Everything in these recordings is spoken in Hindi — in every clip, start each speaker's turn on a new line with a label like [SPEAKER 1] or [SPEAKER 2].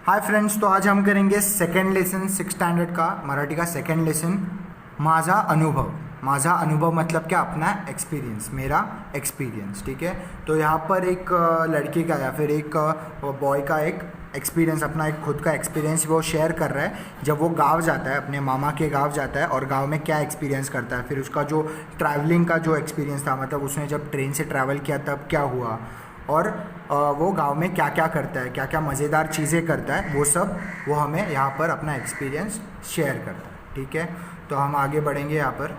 [SPEAKER 1] हाय फ्रेंड्स, तो आज हम करेंगे सेकंड लेसन 6 स्टैंडर्ड का मराठी का सेकंड लेसन माझा अनुभव। माझा अनुभव मतलब क्या? अपना एक्सपीरियंस, मेरा एक्सपीरियंस। ठीक है, तो यहाँ पर एक लड़की का या फिर एक बॉय का एक एक्सपीरियंस, अपना एक खुद का एक्सपीरियंस वो शेयर कर रहा है। जब वो गांव जाता है, अपने मामा के गांव जाता है और गांव में क्या एक्सपीरियंस करता है, फिर उसका जो ट्रैवलिंग का जो एक्सपीरियंस था, मतलब उसने जब ट्रेन से ट्रैवल किया तब क्या हुआ, और वो गांव में क्या क्या करता है, क्या क्या मज़ेदार चीज़ें करता है, वो सब वो हमें यहाँ पर अपना एक्सपीरियंस शेयर करता है। ठीक है, तो हम आगे बढ़ेंगे। यहाँ पर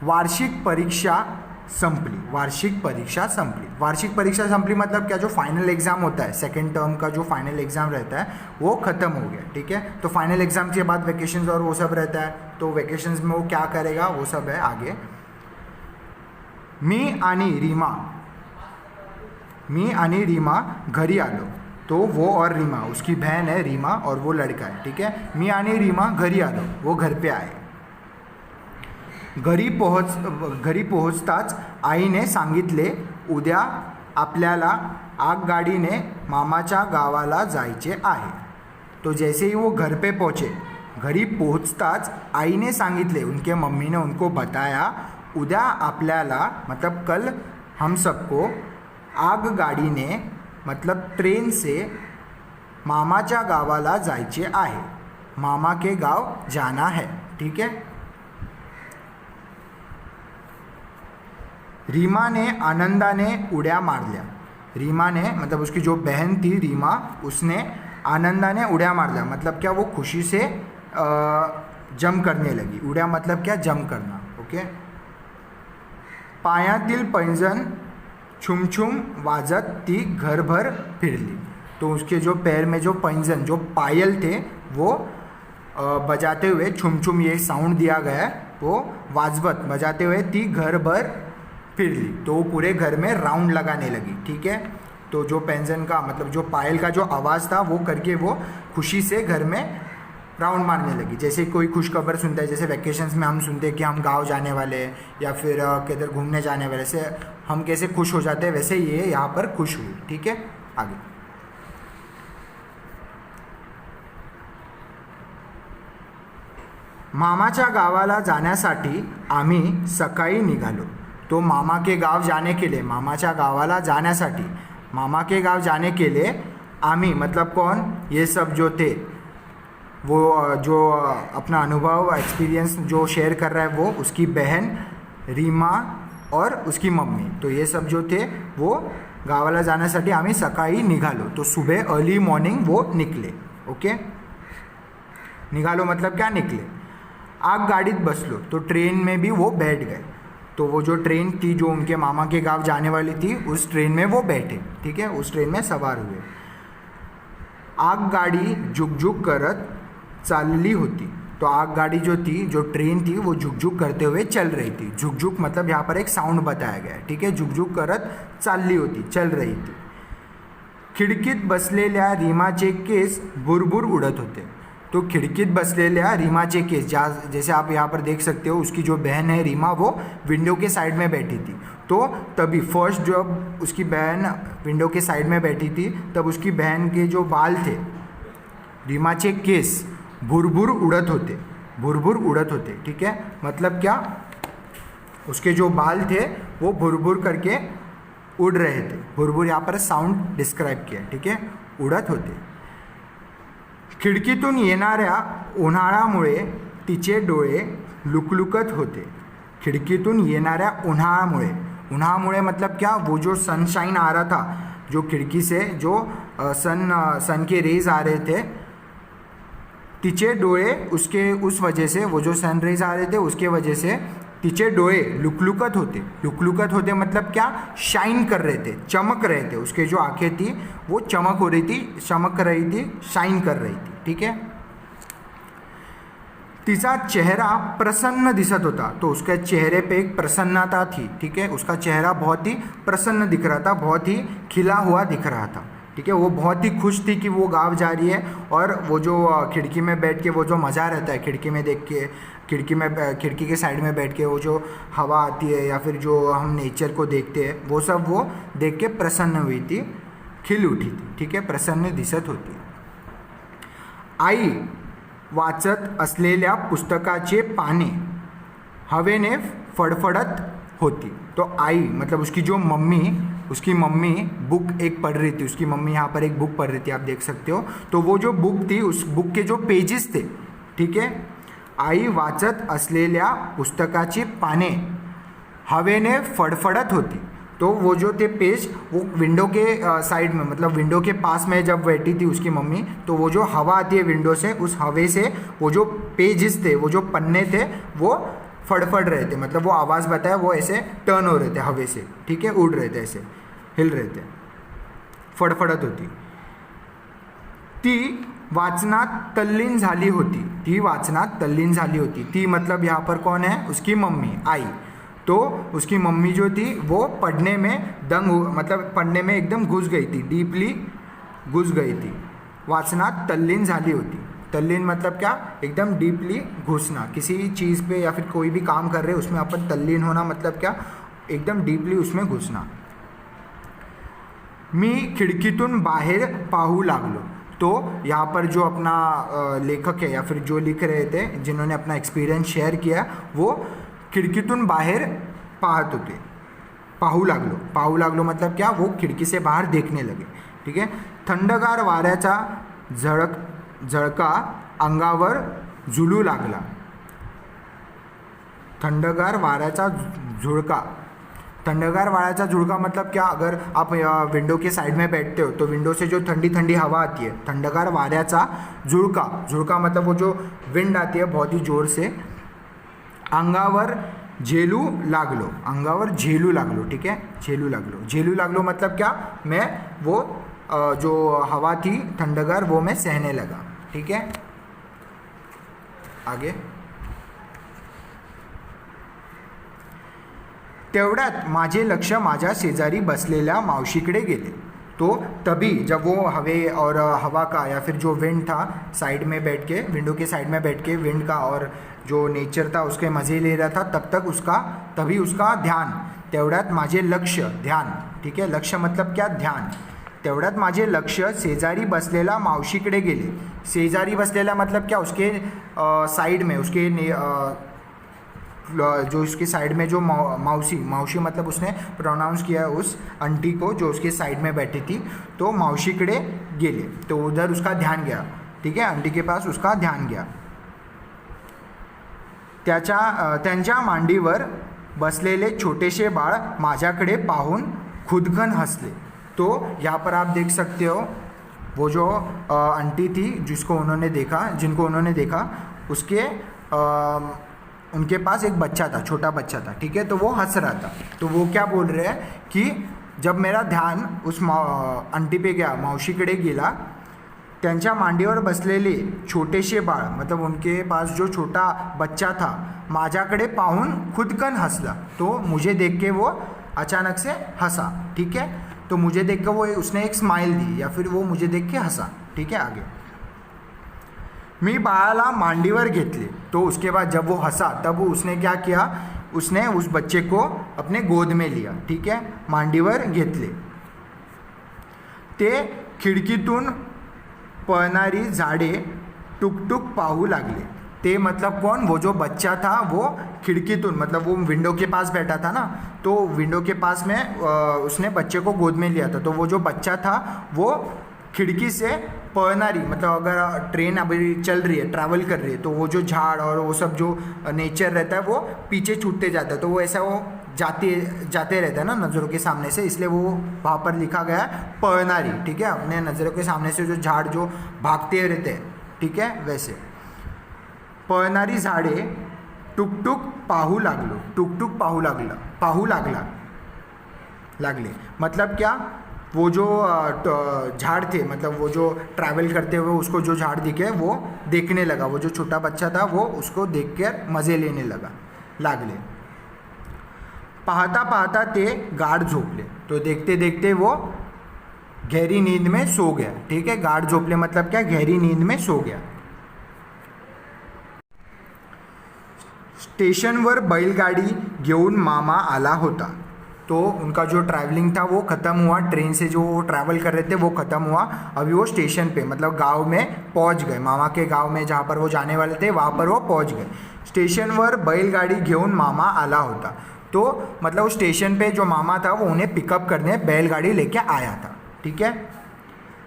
[SPEAKER 1] वार्षिक परीक्षा संपली। वार्षिक परीक्षा संपली। वार्षिक परीक्षा संपली मतलब क्या? जो फाइनल एग्ज़ाम होता है, सेकेंड टर्म का जो फाइनल एग्ज़ाम रहता है वो ख़त्म हो गया। ठीक है, तो फाइनल एग्ज़ाम के बाद वैकेशंस और वो सब रहता है, तो वैकेशंस में वो क्या करेगा वो सब है आगे। मी आणि रीमा घरी आलो। तो वो और रीमा, उसकी बहन है रीमा और वो लड़का है। ठीक है, मी आणि रीमा घरी आलो, वो घर पे आए। घरी पोहोचताच आईने सांगितले, उद्या आपल्याला आगगाडीने मामाच्या गावाला जायचे आहे। तो जैसे ही वो घर पे पहुँचे, घरी पहुँचताच आई ने सांगितले, उनके मम्मी ने उनको बताया, उद्या आपल्याला मतलब कल हम सबको आगगाडीने मतलब ट्रेन से मामाच्या गावाला जायचे आहे। मामा के गाव जाना है। ठीक है, रीमा ने आनंदाने उड्या मारल्या। रीमा ने मतलब उसकी जो बहन थी रीमा, उसने आनंदाने उड्या मारल्या मतलब क्या? वो खुशी से जम करने लगी। उड्या मतलब क्या? जम करना। ओके, पायातील पैंजण छुमछुम वाजत ती घरभर फिरली। तो उसके जो पैर में जो पैंजन, जो पायल थे, वो बजाते हुए, छुमछुम ये साउंड दिया गया है, वो वाजवत बजाते हुए ती घर भर फिरली। तो वो पूरे घर में राउंड लगाने लगी। ठीक है, तो जो पैंजन का मतलब जो पायल का जो आवाज़ था वो करके वो खुशी से घर में राउंड मारने लगी। जैसे कोई खुशखबर सुनता है, जैसे वैकेशंस में हम सुनते हैं कि हम गांव जाने वाले हैं या फिर किधर घूमने जाने वाले, से हम कैसे खुश हो जाते हैं, वैसे ये यहाँ पर खुश हुई। ठीक है, आगे। मामाच्या गावाला जाण्यासाठी आम्ही सकाळी निघालो। तो मामा के गांव जाने के लिए, मामाच्या गावाला जाण्यासाठी, मामा के गांव जाने के लिए आम्ही मतलब कौन? ये सब जो थे, वो जो अपना अनुभव एक्सपीरियंस जो शेयर कर रहा है वो उसकी बहन रीमा और उसकी मम्मी, तो ये सब जो थे वो गावाला जाण्यासाठी आम्ही सकाळी निघालो। तो सुबह अर्ली मॉर्निंग वो निकले। ओके, निघालो मतलब क्या? निकले। आग गाड़ीत बसलो, तो ट्रेन में भी वो बैठ गए। तो वो जो ट्रेन थी जो उनके मामा के गांव जाने वाली थी, उस ट्रेन में वो बैठे। ठीक है, उस ट्रेन में सवार हुए। आगगाडी जुगजुग करत चालली होती। तो आगगाड़ी जो थी, जो ट्रेन थी, वो झुकझुक करते हुए चल रही थी। झुकझुक मतलब यहाँ पर एक साउंड बताया गया है। ठीक है, झुकझुक करत चालली होती, चल रही थी। खिडकीत बसलेल्या रीमाचे केस बुरबुर उड़त होते। तो खिड़कीत बसलेल्या रीमाचे केस, जैसे आप यहाँ पर देख सकते हो, उसकी जो बहन है रीमा, वो विंडो के साइड में बैठी थी। तो तभी फर्स्ट जब उसकी बहन विंडो के साइड में बैठी थी, तब उसकी बहन के जो बाल थे, रीमाचे केस भुरभुर उड़त होते। भुरभुर उड़त होते। ठीक है, मतलब क्या? उसके जो बाल थे वो भुरभुर करके उड़ रहे थे। भुरभुर यहाँ पर साउंड डिस्क्राइब किया। ठीक है, उड़त होते। खिडकीतून येणाऱ्या उन्हाळ्यामुळे तिचे डोळे लुकलुकत होते। खिडकीतून येणाऱ्या उन्हाळ्यामुळे, उन्हामुळे मतलब क्या? वो जो सनशाइन आ रहा था, जो खिड़की से जो सन के रेज आ रहे थे, तिचे डोळे उसके उस वजह से, वो जो सन रेज आ रहे थे उसके वजह से तिचे डोळे लुकलुकत होते। लुकलुकत होते मतलब क्या? शाइन कर रहे थे, चमक रहे थे। उसके जो आंखें थी वो चमक हो रही थी, चमक रही थी, शाइन कर रही थी। ठीक है, तिचा चेहरा प्रसन्न दिसत होता। तो उसके चेहरे पे एक प्रसन्नता थी। ठीक है, उसका चेहरा बहुत ही प्रसन्न दिख रहा था, बहुत ही खिला हुआ दिख रहा था। ठीक है, वो बहुत ही खुश थी कि वो गांव जा रही है। और वो जो खिड़की में बैठ के वो जो मज़ा रहता है, खिड़की में देख के, खिड़की के साइड में बैठ के वो जो हवा आती है या फिर जो हम नेचर को देखते हैं, वो सब वो देख के प्रसन्न हुई थी। खिल उठी थी, ठीक आहे, प्रसन्न दिसत होती. आई वाचत असलेल्या पुस्तकाचे पाने हवेने फडफडत होती. तो आई मतलब उसकी मम्मी बुक एक पढ़ रही थी. उसकी मम्मी यहाँ पर एक बुक पढ़ रही थी, आप देख सकते हो. तो वो जो बुक थी, उस बुक के जो पेजेस थे, ठीक है, आई वाचत असलेल्या पुस्तकाची पाने हवेने फडफडत होती. तो वो जो थे पेज, वो विंडो के साइड में, मतलब विंडो के पास में जब बैठी थी उसकी मम्मी, तो वो जो हवा आती है विंडो से, उस हवे से वो जो पेजेस थे, वो जो पन्ने थे, वो फड़फड़ रहे थे. मतलब वो आवाज़ बताया, वो ऐसे टर्न हो रहे थे हवे से, ठीक है, उड़ रहे थे, ऐसे हिल रहे थे, फडफडत होती. ती वाचनात तल्लीन झाली होती. ती वाचनात तल्लीन झाली होती. ती मतलब यहाँ पर कौन है? उसकी मम्मी, आई. तो उसकी मम्मी जो थी वो पढ़ने में मतलब पढ़ने में एकदम घुस गई थी, डीपली घुस गई थी. वाचनात तल्लीन झाली होती. तल्लीन मतलब क्या? एकदम डीपली घुसना. किसी चीज़ पे या फिर कोई भी काम कर रहे उसमें अपन तल्लीन होना मतलब क्या? एकदम डीपली उसमें घुसना. मी खिडकीतून बाहेर पाहू लागलो. तो यहाँ पर जो अपना लेखक है या फिर जो लिख रहे थे, जिन्होंने अपना एक्सपीरियंस शेअर किया, वो खिडकीतून बाहेर पाहत होते. पाहू लागलो मतलब क्या? वो खिडकी से बाहर देखने लगे, ठीक है. थंडगार वाऱ्याचा झळका अंगावर झुलू लागला. थंडगार वाऱ्याचा झुळका मतलब क्या? अगर आप विंडो के साइड में बैठते हो तो विंडो से जो ठंडी ठंडी हवा आती है, थंडगार वाऱ्याचा झुळका मतलब वो जो विंड आती है बहुत ही ज़ोर से. अंगावर झेलू लागलो, ठीक है, झेलू लागलो मतलब क्या? मैं वो जो हवा थी ठंडगार, वो मैं सहने लगा, ठीक है. आगे. तेवढ्यात माझे लक्ष माझ्या शेजारी बसलेल्या मावशीकडे गेले. तो तभी जब वो हवा का या फिर जो विंड था, साइड में बैठ के, विंडो के साइड में बैठ के विंड का और जो नेचर था उसके मज़े ले रहा था, तभी उसका ध्यान, तेवढ्यात माझे लक्ष, ध्यान, ठीक है, लक्ष्य मतलब क्या? ध्यान. तेवढ्यात माझे लक्ष शेजारी बसलेला मावशीकडे गेले. शेजारी बसलेला मतलब क्या? उसके साइड में, उसके जो उसके साइड में जो मावशी मतलब उसने प्रोनाउंस किया उस आंटी को जो उसके साइड में बैठी थी. तो मावशीकडे गेले, तो उधर उसका ध्यान गया, ठीक है, आंटी के पास उसका ध्यान गया. त्यांच्या मांडीवर बसलेले छोटेसे बाळ माझ्याकडे पाहून खुदकन हंसले. तो यहाँ पर आप देख सकते हो, वो जो आंटी थी जिनको उन्होंने देखा, उसके उनके पास एक बच्चा था, छोटा बच्चा था, ठीक है. तो वो हंस रहा था. तो वो क्या बोल रहे हैं कि जब मेरा ध्यान उस आंटी पे गया, मावशीकडे गेला, त्यांच्या मांडीवर बसलेले छोटेसे बाळ मतलब उनके पास जो छोटा बच्चा था, माझ्याकडे पाहून खुदकन हंसला. तो मुझे देख के वो अचानक से हंसा, ठीक है. तो मुझे देख के वो उसने एक स्माइल दी या फिर वो मुझे देख के हंसा, ठीक है. आगे. मी बाळाला मांडीवर घेतले. तो उसके बाद जब वो हंसा तब उसने क्या किया? उसने उस बच्चे को अपने गोद में लिया, ठीक है, मांडीवर घेतले. ते खिडकीतून पळणारी झाडे टुकटुक पाहू लागले. ते मतलब कौन? वो जो बच्चा था वो खिड़कीतून, मतलब वो विंडो के पास बैठा था ना, तो विंडो के पास में उसने बच्चे को गोद में लिया था. तो वो जो बच्चा था वो खिड़की से पळणारी, मतलब अगर ट्रेन अभी चल रही है, ट्रैवल कर रही है, तो वो जो झाड़ और वो सब जो नेचर रहता है वो पीछे छूटते जाता है. तो वो ऐसा वो जाते रहता है ना नज़रों के सामने से, इसलिए वो वहाँ पर लिखा गया है पळणारी, ठीक है. अपने नज़रों के सामने से जो झाड़ जो भागते रहते हैं, ठीक है, वैसे. पळणारी झाडे टुकटुक पाहू लागले मतलब क्या? वो जो झाड़ थे, मतलब वो जो ट्रैवल करते हुए उसको जो झाड़ दिखे वो देखने लगा. वो जो छोटा बच्चा था वो उसको देख कर मज़े लेने लागले. पाहता ते गाढ झोपले. तो देखते देखते वो गहरी नींद में सो गया, ठीक है. गाढ झोपले मतलब क्या? गहरी नींद में सो गया. स्टेशनवर बैलगाडी घेऊन मामा आला होता. तो उनका जो ट्रैवलिंग था वो ख़त्म हुआ, ट्रेन से जो वो ट्रैवल कर रहे थे वो ख़त्म हुआ। अभी वो स्टेशन पे मतलब गांव में पहुंच गए, मामा के गांव में जहाँ पर वो जाने वाले थे वहाँ पर वो पहुंच गए। स्टेशनवर बैलगाडी घेऊन मामा आला होता। तो मतलब उस स्टेशन पे जो मामा था वो उन्हें पिकअप करने बैलगाडी लेके आया था, ठीक है।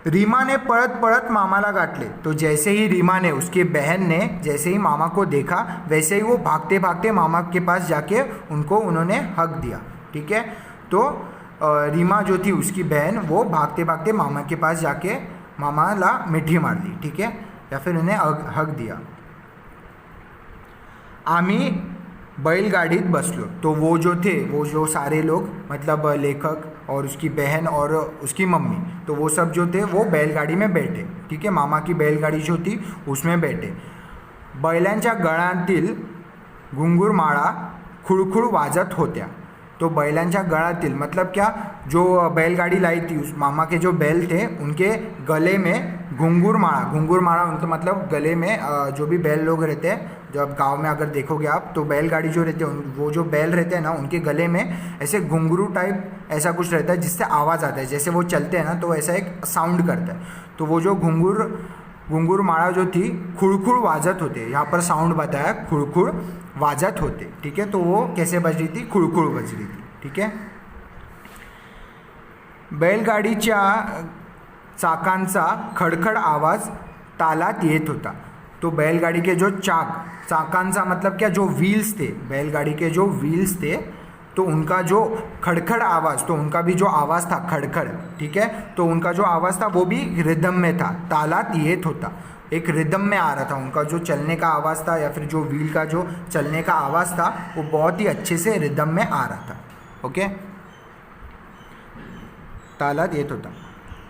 [SPEAKER 1] रीमा ने पड़त पड़त मामाला गाठले। तो जैसे ही रीमा ने, उसकी बहन ने जैसे ही मामा को देखा वैसे ही वो भागते भागते मामा के पास जाके उन्होंने हक दिया, ठीक है। तो रीमा जो थी उसकी बहन, वो भागते भागते मामा के पास जाके मामाला मिठी मार दी, ठीक है, या फिर उन्हें हक दिया। आम्ही बैलगाडीत बसलो। तो वो जो सारे लोग मतलब लेखक और उसकी बहन और उसकी मम्मी, तो वो सब जो थे वो बैलगाडी में बैठे, ठीक है, मामा की बैलगाडी जो थी उसमें बैठे। बैलांच्या गळातील घुंगुरमाळा खुळखुळ वाजत होत्या। तो बैलांच्या गळातील मतलब क्या, जो बैलगाड़ी लाई थी उस मामा के जो बैल थे उनके गले में घुंगुरमाळा उनके मतलब गले में जो भी बैल लोग रहते हैं, जब गांव में अगर देखोगे आप तो बैलगाड़ी जो रहते हैं वो जो बैल रहते हैं ना उनके गले में ऐसे घुंघरू टाइप ऐसा कुछ रहता है जिससे आवाज़ आता है, जैसे वो चलते हैं ना तो ऐसा एक साउंड करता है। तो वो जो घुंगुरमाळा जो थी खुड़खुड़ वाजत होते, यहाँ पर साउंड बताया खुड़खुड़ वाजत होते, ठीक है। तो वो कैसे बज रही थी, खुड़खुड़ बज रही थी, ठीक है। बैलगाडीच्या चाकांचा खडखड आवाज तालात येत होता। तो बैलगाड़ी के जो चाकांचा मतलब क्या, जो व्हील्स थे, बैलगाड़ी के जो व्हील्स थे तो उनका जो खड़खड़ आवाज़, तो उनका भी जो आवाज़ था खड़खड़, ठीक है, तो उनका जो आवाज़ था वो भी रिदम में था, तालात येत होता, एक रिदम में आ रहा था। उनका जो चलने का आवाज़ था या फिर जो व्हील का जो चलने का आवाज़ था वो बहुत ही अच्छे से रिदम में आ रहा था, ओके। तालात येत होता।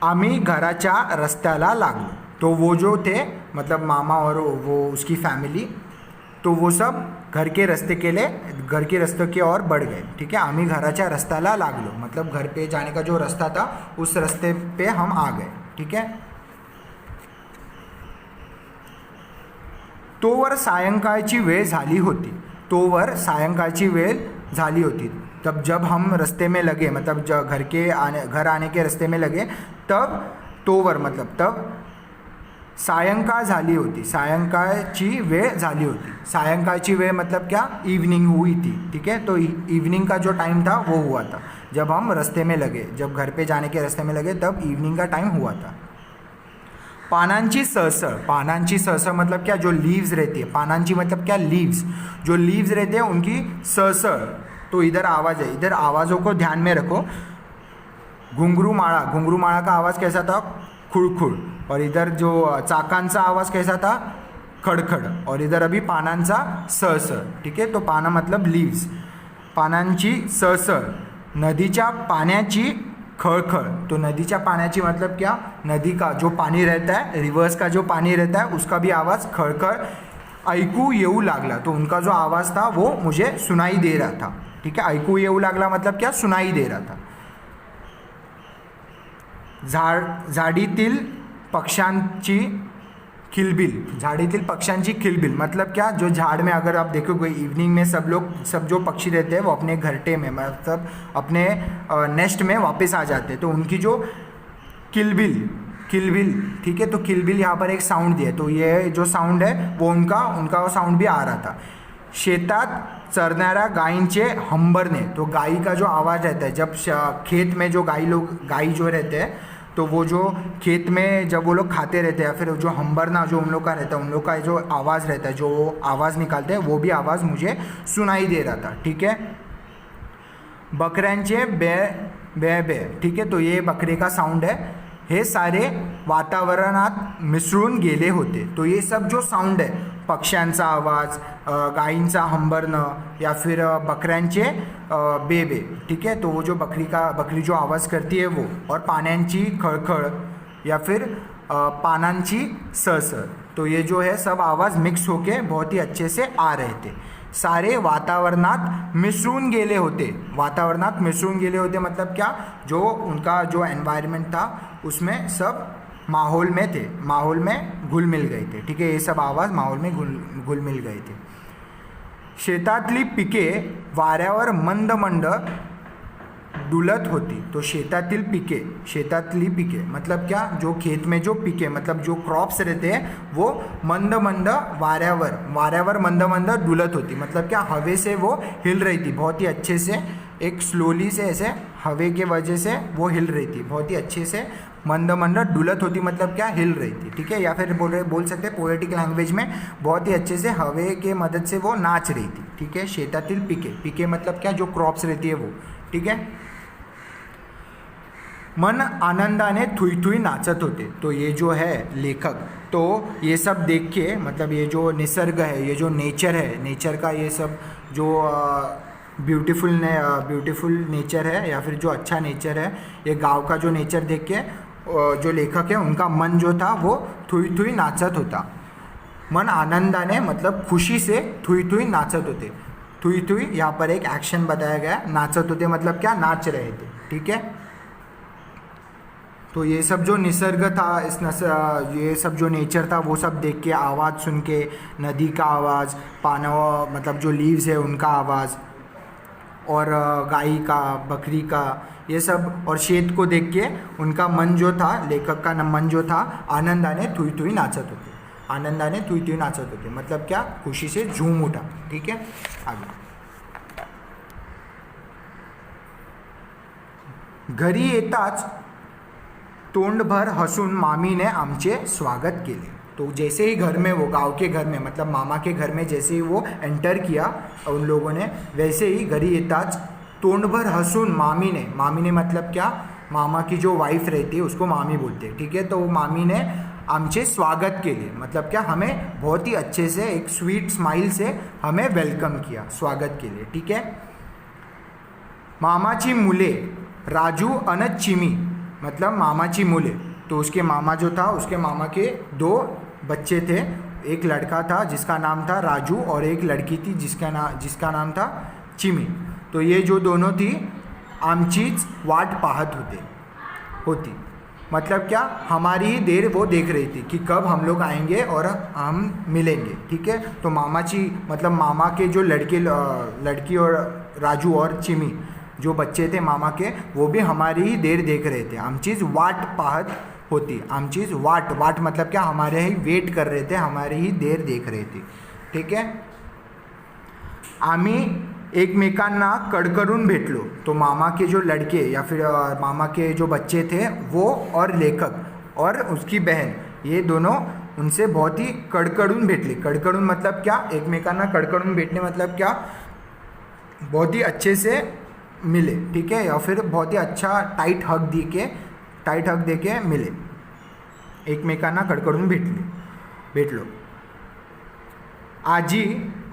[SPEAKER 1] आम्ही घराच्या रस्त्याला लागलो। तो वो जो थे मतलब मामा और वो उसकी फैमिली, तो वो सब घर के रास्ते की ओर बढ़ गए, ठीक है। आम्ही घराच्या रस्त्याला लागलो मतलब घर पे जाने का जो रास्ता था उस रास्ते पे हम आ गए, ठीक है। तोवर सायंकाळची वेळ झाली होती। तब जब हम रास्ते में लगे मतलब घर आने के रास्ते में लगे तब तोवर मतलब तब सायंकाळ झाली होती, सायंकाळची वेळ झाली होती। सायंकाळची वेळ मतलब क्या, इवनिंग हुई थी, ठीक है। तो इवनिंग का जो टाइम था वो हुआ था जब हम रास्ते में लगे, जब घर पे जाने के रास्ते में लगे तब इवनिंग का टाइम हुआ था। पानांची सळसळ मतलब क्या, जो लीव्स रहती है, पानांची मतलब क्या, लीव्स, जो लीव्स रहते हैं उनकी सळसळ। तो इधर आवाज़ है, इधर आवाज़ों को ध्यान में रखो। घुंघरूमाळा का आवाज़ कैसा था, खुड़खुड़, और इधर जो चाकांचा आवाज़ कैसा था, खड़खड़, और इधर अभी पानांचा सळसळ, ठीक है। तो पाना मतलब लीव्स, पानांची सळसळ। नदीच्या पाण्याची खळखळ। तो नदीच्या पाण्याची मतलब क्या, नदी का जो पानी रहता है, रिवर्स का जो पानी रहता है उसका भी आवाज़ खड़खड़ ऐकू येऊ लागला। तो उनका जो आवाज़ था वो मुझे सुनाई दे रहा था, ठीक है। ऐकू येऊ लागला मतलब क्या, सुनाई दे रहा था। झाडीतील पक्ष्यांची खिलबिल मतलब क्या, जो झाड़ में अगर आप देखोगे इवनिंग में सब जो पक्षी रहते हैं वो अपने घरटे में मतलब अपने नेस्ट में वापस आ जाते हैं। तो उनकी जो किलबिल, ठीक है, तो किलबिल यहाँ पर एक साउंड दिया, तो ये जो साउंड है वो उनका साउंड भी आ रहा था। शेतात चरणाऱ्या गायींचे हंबरणे। तो गाय का जो आवाज़ रहता है जब खेत में जो गाय जो रहते हैं तो वो जो खेत में जब वो लोग खाते रहते हैं या फिर जो हंबरना जो उन लोग का रहता है, उन लोग का जो आवाज़ रहता है, जो वो आवाज़ निकालते हैं वो भी आवाज़ मुझे सुनाई दे रहा था, ठीक है। बकऱ्यांचे बे, ठीक है, तो ये बकरे का साउंड है। हे सारे वातावरणात मिसळून गेले होते। तो ये सब जो साउंड है, पक्ष्यांचा आवाज़, गायींचा हंबरणं या फिर बकऱ्यांचे बे, ठीक है, तो वो जो बकरी जो आवाज़ करती है वो, और पाण्यांची खळखळ या फिर पानांची सळसळ, तो ये जो है सब आवाज़ मिक्स होके बहुत ही अच्छे से आ रहे थे। सारे वातावरणात मिसळून गेले होते। वातावरणात मिसळून गेले होते मतलब क्या, जो उनका जो एनवायरनमेंट था उसमें सब माहौल में थे, माहौल में घुल मिल गए थे, ठीक है। ये सब आवाज़ माहौल में घुल मिल गए थे। शेतातली पिके वाऱ्यावर मंद डुलत होती. तो शेतातील पिके, शेतातली पिके मतलब क्या, जो खेत में जो पिके मतलब जो क्रॉप्स रहते हैं वो मंद मंद वाऱ्यावर मंद मंद डुलत होती. मतलब क्या, हवे से वो हिल रही थी बहुत ही अच्छे से, एक स्लोली से ऐसे हवे के वजह से वो हिल रही थी बहुत ही अच्छे से. मंद मंद डुलत होती मतलब क्या, हिल रही थी. ठीक है, या फिर बोल सकते हैं पोएटिक लैंग्वेज में बहुत ही अच्छे से हवे के मदद से वो नाच रही थी. ठीक है, शेतातील पिके, पिके मतलब क्या, जो क्रॉप्स रहती है वो. ठीक है, मन आनंदाने थुई थुई नाचत होते. तो ये जो है लेखक, तो ये सब देख के मतलब ये जो निसर्ग है, ये जो नेचर है, नेचर का ये सब जो ब्यूटीफुल नेचर है या फिर जो अच्छा नेचर है, ये गांव का जो नेचर देख के जो लेखक है उनका मन जो था वो थुई थुई नाचत होता. मन आनंदाने मतलब खुशी से थुई थुई नाचत होते. थुई थुई यहाँ पर एक एक्शन बताया गया. नाचत होते मतलब क्या, नाच रहे थे. ठीक है, तो ये सब जो निसर्ग था, ये सब जो नेचर था वो सब देख के, आवाज़ सुन के, नदी का आवाज़, पाना मतलब जो लीव्स है उनका आवाज़, और गाय का, बकरी का, ये सब, और शेत को देख के उनका मन जो था, लेखक का मन जो था, आनंदाने थुई थुई नाचत होते. आनंदाने थुई थुई नाचत होते मतलब क्या, खुशी से झूम उठा. ठीक है, आगे. घरी येताच तोंडभर हसून मामीने आमचे स्वागत केले. तो जैसे ही घर में, वो गांव के घर में मतलब मामा के घर में जैसे ही वो एंटर किया उन लोगों ने, वैसे ही घरी येताच तोंडभर हसून मामी ने मतलब क्या, मामा की जो वाइफ रहती है उसको मामी बोलते हैं. ठीक है, तो मामी ने आमचे स्वागत के लिए मतलब क्या, हमें बहुत ही अच्छे से एक स्वीट स्माइल से हमें वेलकम किया, स्वागत के लिए. ठीक है, मामाची मुले राजू अन चिमी मतलब मामाची मुले, तो उसके मामा जो था, उसके मामा के 2 बच्चे थे. एक लड़का था जिसका नाम था राजू और एक लड़की थी जिसका नाम था चिमी. तो ये जो दोनों थी आमचीच वाट पाहत होती मतलब क्या, हमारी ही देर वो देख रही थी कि कब हम लोग आएंगे और हम मिलेंगे. ठीक है, तो मामाची मतलब मामा के जो लड़की और राजू और चिमी जो बच्चे थे मामा के, वो भी हमारी ही देर देख रहे थे. आमचीज वाट पाहत होती. आमचीज वाट मतलब क्या, हमारे ही वेट कर रहे थे, हमारी ही देर देख रहे थे. ठीक है, आम्ही एकमेकांना कडकडून भेटलो. तो मामा के जो लड़के या फिर मामा के जो बच्चे थे वो और लेखक और उसकी बहन, ये दोनों उनसे बहुत ही कडकडून भेटले. कडकडून मतलब क्या, एकमेकांना कडकडून भेटने मतलब क्या, बहुत ही अच्छे से मिले. ठीक है, या फिर बहुत ही अच्छा टाइट हग दे के मिले. एकमेकांना कडकडून भेटलो. आजी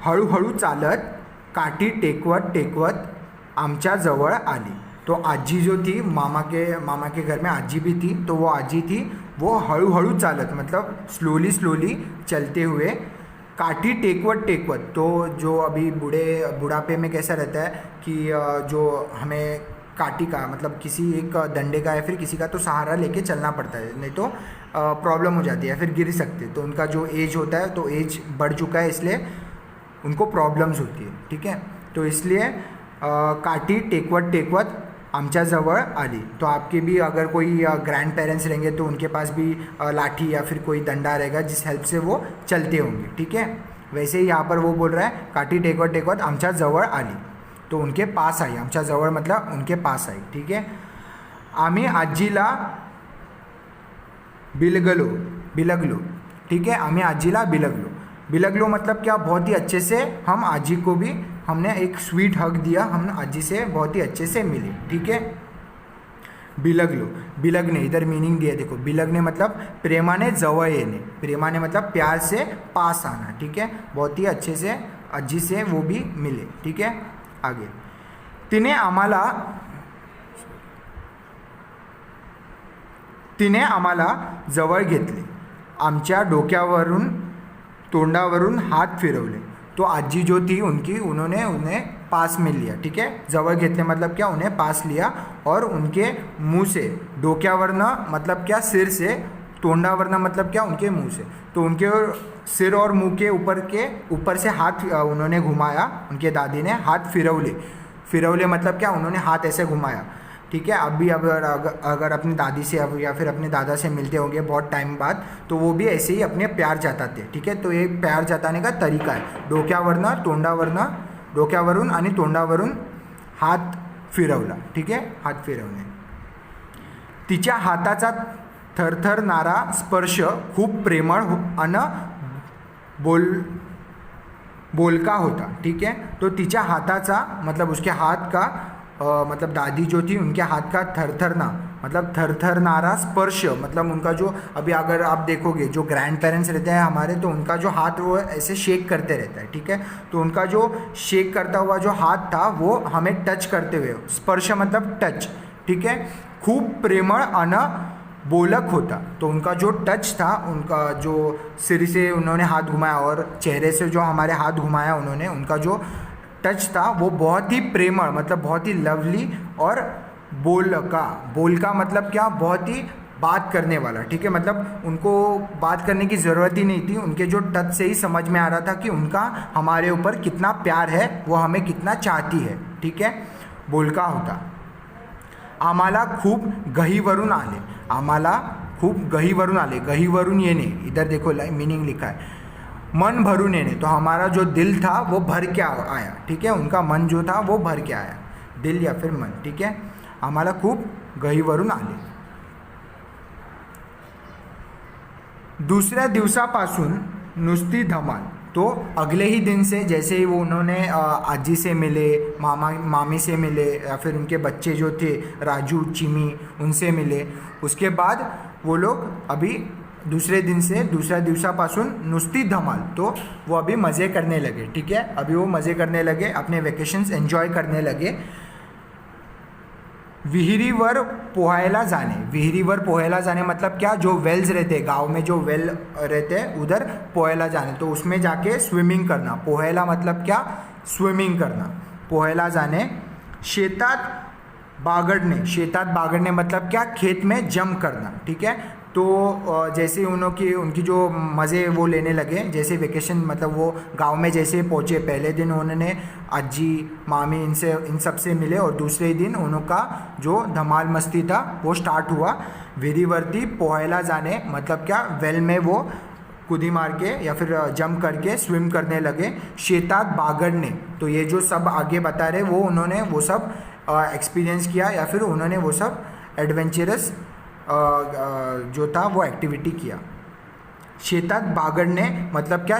[SPEAKER 1] हळूहळू चालत काठी टेकवत आमच्या जवळ आली. तो आजी जो थी, मामा के घर में आजी भी थी, तो वो आजी थी, वो हळूहळू चालत मतलब स्लोली चलते हुए, काठी टेकवत. तो जो अभी बुढ़ापे में कैसा रहता है कि जो हमें काठी का मतलब किसी एक डंडे का या फिर किसी का तो सहारा लेके चलना पड़ता है, नहीं तो प्रॉब्लम हो जाती है, फिर गिर सकते. तो उनका जो एज होता है, तो एज बढ़ चुका है, इसलिए उनको प्रॉब्लम्स होती है. ठीक है, तो इसलिए काठी टेकवत आमच्या जवळ आली. तो आपके भी अगर कोई ग्रैंड पेरेंट्स रहेंगे तो उनके पास भी लाठी या फिर कोई डंडा रहेगा जिस हेल्प से वो चलते होंगे. ठीक है, वैसे ही यहाँ पर वो बोल रहा है काठी टेकवत आमच्या जवळ आली, तो उनके पास आई. आमच्या जवळ मतलब उनके पास आई. ठीक है, आम्ही आजीला बिलगलो. ठीक है, आम्ही आजीला बिलगलो मतलब क्या, बहुत ही अच्छे से हम आजी को भी हमने एक स्वीट हग दिया, हम आजी से बहुत ही अच्छे से मिले. ठीक है, बिलगने इधर मीनिंग दिया देखो. बिलगने मतलब प्रेमाने जवळ येणे, प्रेमाने मतलब प्यार से पास आना. ठीक है, बहुत ही अच्छे से आजी से वो भी मिले. ठीक है, आगे. तिने आम्हाला जवळ घेतले, आमच्या डोक्यावरून तोंडावरून हात फिरवले. तो आजी जो थी उन्होंने उन्हें पास में लिया. ठीक है, जवळ घेतले मतलब क्या, उन्हें पास लिया और उनके मुंह से, डोक्यावरनं मतलब क्या, सिर से, तोंडावरनं मतलब क्या, उनके मुंह से, तो उनके सिर और मुंह के ऊपर से हाथ उन्होंने घुमाया. उनके दादी ने हाथ फिरवले मतलब क्या, उन्होंने हाथ ऐसे घुमाया. ठीक है। अभी अगर अपनी दादी से या फिर अपने दादा से मिलते होंगे बहुत टाइम बाद, तो वो भी ऐसे ही अपने प्यार जताते, ठीक है। तो ये प्यार जताने का तरीका है। डोक्यावरून आणि तोंडावरून हात फिरवला, ठीक आहे, हात फिरवणे. तिच्या हाताचा थरथरणारा स्पर्श खूप प्रेमळ अन बोलका होता, ठीक है। तो तिच्या हाताचा मतलब उसके हाथ का मतलब दादी जो थी उनके हाथ का थरथरना मतलब थरथरनारा स्पर्श, मतलब उनका जो अभी अगर आप देखोगे जो ग्रैंड पेरेंट्स रहते हैं हमारे, तो उनका जो हाथ वो ऐसे शेक करते रहता है, ठीक है। तो उनका जो शेक करता हुआ जो हाथ था वो हमें टच करते हुए, स्पर्श मतलब टच, ठीक है, खूब प्रेमळ अन बोलक होता. तो उनका जो टच था, उनका जो सिर से उन्होंने हाथ घुमाया और चेहरे से जो हमारे हाथ घुमाया उन्होंने, उनका जो टच था वो बहुत ही प्रेमळ मतलब बहुत ही लवली और बोलका मतलब क्या, बहुत ही बात करने वाला, ठीक है। मतलब उनको बात करने की ज़रूरत ही नहीं थी, उनके जो टच से ही समझ में आ रहा था कि उनका हमारे ऊपर कितना प्यार है, वो हमें कितना चाहती है, ठीक है, बोलका होता. आम्हाला खूप गहीवरून आले, आम्हाला खूप गहीवरून आले, गहीवरून येणे, इधर देखो मीनिंग लिखा है, मन भरून येणे. तो हमारा जो दिल था वो भर के आया, ठीक है, उनका मन जो था वो भर के आया, दिल या फिर मन, ठीक है. आम्हाला खूप गहीवरून आले. दूसऱ्या दिवसापासून नुसती धमाल. तो अगले ही दिन से जैसे ही वो उन्होंने आजी से मिले, मामी से मिले, या फिर उनके बच्चे जो थे राजू चिमी उनसे मिले, उसके बाद वो लोग अभी दूसरे दिवसापासून नुसती धमाल. तो वो अभी मज़े करने लगे, ठीक है, अभी वो मज़े करने लगे, अपने वेकेशंस एंजॉय करने लगे. विहिरीवर पोहायला जाने. विहिरीवर पोहायला जाने मतलब क्या, जो वेल्स रहते हैं गांव में, जो वेल रहते हैं उधर पोहायला जाने, तो उसमें जाके स्विमिंग करना. पोहायला मतलब क्या, स्विमिंग करना, पोहायला जाने. शेतात बागड़ने. शेतात बागड़ने मतलब क्या, खेत में जंप करना, ठीक है. तो जैसे उनकी जो मज़े वो लेने लगे, जैसे वेकेशन मतलब वो गांव में जैसे पहुँचे, पहले दिन उन्होंने अज्जी मामी इन सब से मिले, और दूसरे दिन उनका जो धमाल मस्ती था वो स्टार्ट हुआ. विहिरीवरती पोहायला जाने मतलब क्या, वेल में वो कूदी मार के या फिर जंप करके स्विम करने लगे. शेतात बागड़ने, तो ये जो सब आगे बता रहे वो उन्होंने वो सब एक्सपीरियंस किया, या फिर उन्होंने वो सब एडवेंचरस जो था वो एक्टिविटी किया. शेतात बागड़ने मतलब क्या,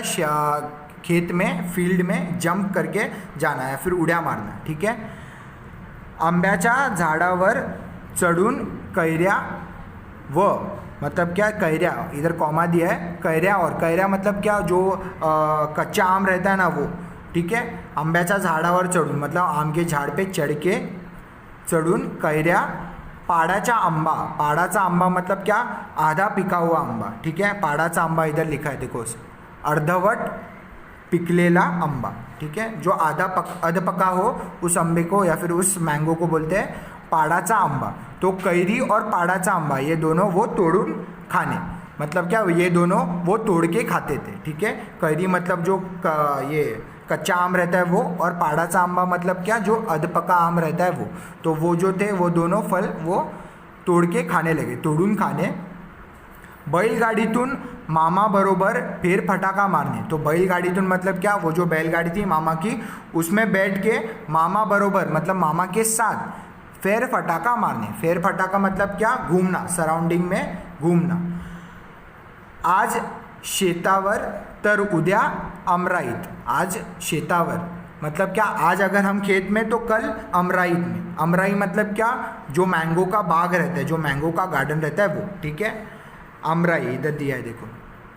[SPEAKER 1] खेत में फील्ड में जंप करके जाना या फिर उड्या मारना, ठीक है. आंब्याच्या झाडावर चढून कैऱ्या व मतलब क्या, कैऱ्या, इधर कॉमा दिया है, कैऱ्या, और कैऱ्या मतलब क्या, जो कच्चा आम रहता है ना वो, ठीक है. आंब्याच्या झाडावर चढून मतलब आम के झाड़ पे चढ़ के, चढून कैऱ्या. पाडाचा आंबा. पाडाचा आंबा मतलब क्या, आधा पिका हुआ आंबा, ठीक है. पाडाचा आंबा इधर लिखा है देखो, अर्धवट पिकलेला आंबा, ठीक है. जो अध पका हो उस आंबे को या फिर उस मैंगो को बोलते हैं पाडाचा आंबा. तो कैरी और पाडाचा आंबा ये दोनों वो तोड़ून खाने मतलब क्या, ये दोनों वो तोड़ के खाते थे, ठीक है. कैरी मतलब जो ये कच्चा आम रहता है वो, और पाडाचा आंबा मतलब क्या, जो अधपका आम रहता है वो. तो वो जो थे वो दोनों फल वो तोड़ के खाने लगे, तोड़ून खाने. बैलगाडीतून मामा बरोबर फेरफटाका मारने. तो बैलगाडीतून मतलब क्या, वो जो बैलगाड़ी थी मामा की, उसमें बैठ के मामा बरोबर मतलब मामा के साथ फेरफटाका मारने. फेरफटाका मतलब क्या, घूमना, सराउंडिंग में घूमना. आज शेतावर तर उद्या अमराईत. आज शेतावर मतलब क्या, आज अगर हम खेत में तो कल अमराईत में. अमराई मतलब क्या, जो मैंगो का बाग रहता है, जो मैंगो का गार्डन रहता है वो, ठीक है. आमराई इधर दिया है देखो,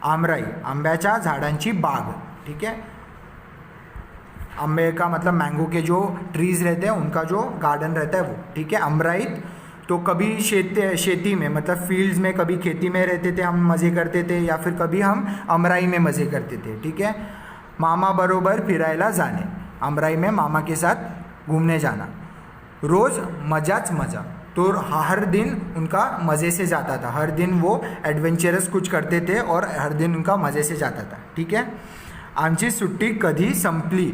[SPEAKER 1] आमराई, आंब्याच्या झाडांची बाग, ठीक है. आंबे का मतलब मैंगो के जो ट्रीज रहते हैं उनका जो गार्डन रहता है वो, ठीक है. अमराईत. तो कभी खेती में मतलब फील्ड्स में, कभी खेती में रहते थे हम, मज़े करते थे, या फिर कभी हम अमराई में मज़े करते थे, ठीक है. मामा बरोबर फिरायला जाने. अमराई में मामा के साथ घूमने जाना. रोज़ मज़ाच मज़ा. तो हर दिन उनका मज़े से जाता था, हर दिन वो एडवेंचरस कुछ करते थे और हर दिन उनका मज़े से जाता था, ठीक है. आमची सुट्टी कधी संपली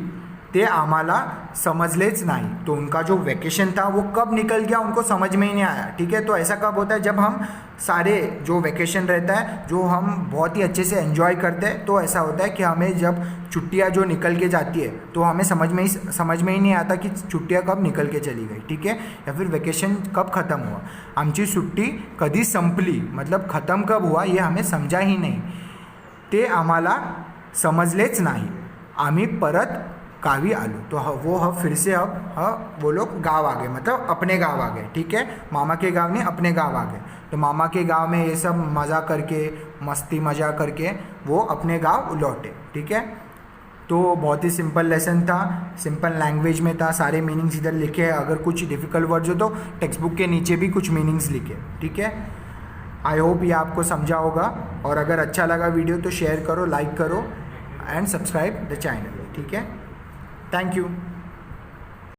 [SPEAKER 1] ते आम्हाला समजलेच नाही। तो उनका जो वैकेशन था वो कब निकल गया उनको समझ में ही नहीं आया। ठीक है, तो ऐसा कब होता है, जब हम सारे जो वैकेशन रहता है जो हम बहुत ही अच्छे से एंजॉय करते हैं, तो ऐसा होता है कि हमें जब छुट्टियां जो निकल के जाती है तो हमें समझ में ही नहीं आता कि छुट्टियां कब निकल के चली गई। ठीक है, या फिर वैकेशन कब ख़त्म हुआ, आमची सुट्टी कधी संपली, मतलब ख़त्म कब हुआ ये हमें समझा ही नहीं। ते आम्हाला समजलेच नाही, आम्ही परत गावी आलो। तो वो फिर से वो लोग गाँव आ गए, मतलब अपने गाँव आ गए। ठीक है, मामा के गाँव नहीं, अपने गाँव आ गए। तो मामा के गाँव में ये सब मज़ा करके, मस्ती मज़ा करके वो अपने गाँव लौटे। ठीक है, तो बहुत ही सिंपल लेसन था, सिंपल लैंग्वेज में था, सारे मीनिंग्स इधर लिखे हैं। अगर कुछ डिफ़िकल्ट वर्ड्स हो तो टेक्स्ट बुक के नीचे भी कुछ मीनिंग्स लिखे। ठीक है, आई होप ये आपको समझा होगा, और अगर अच्छा लगा वीडियो तो शेयर करो, लाइक करो एंड सब्सक्राइब द चैनल। ठीक है, थैंक यू।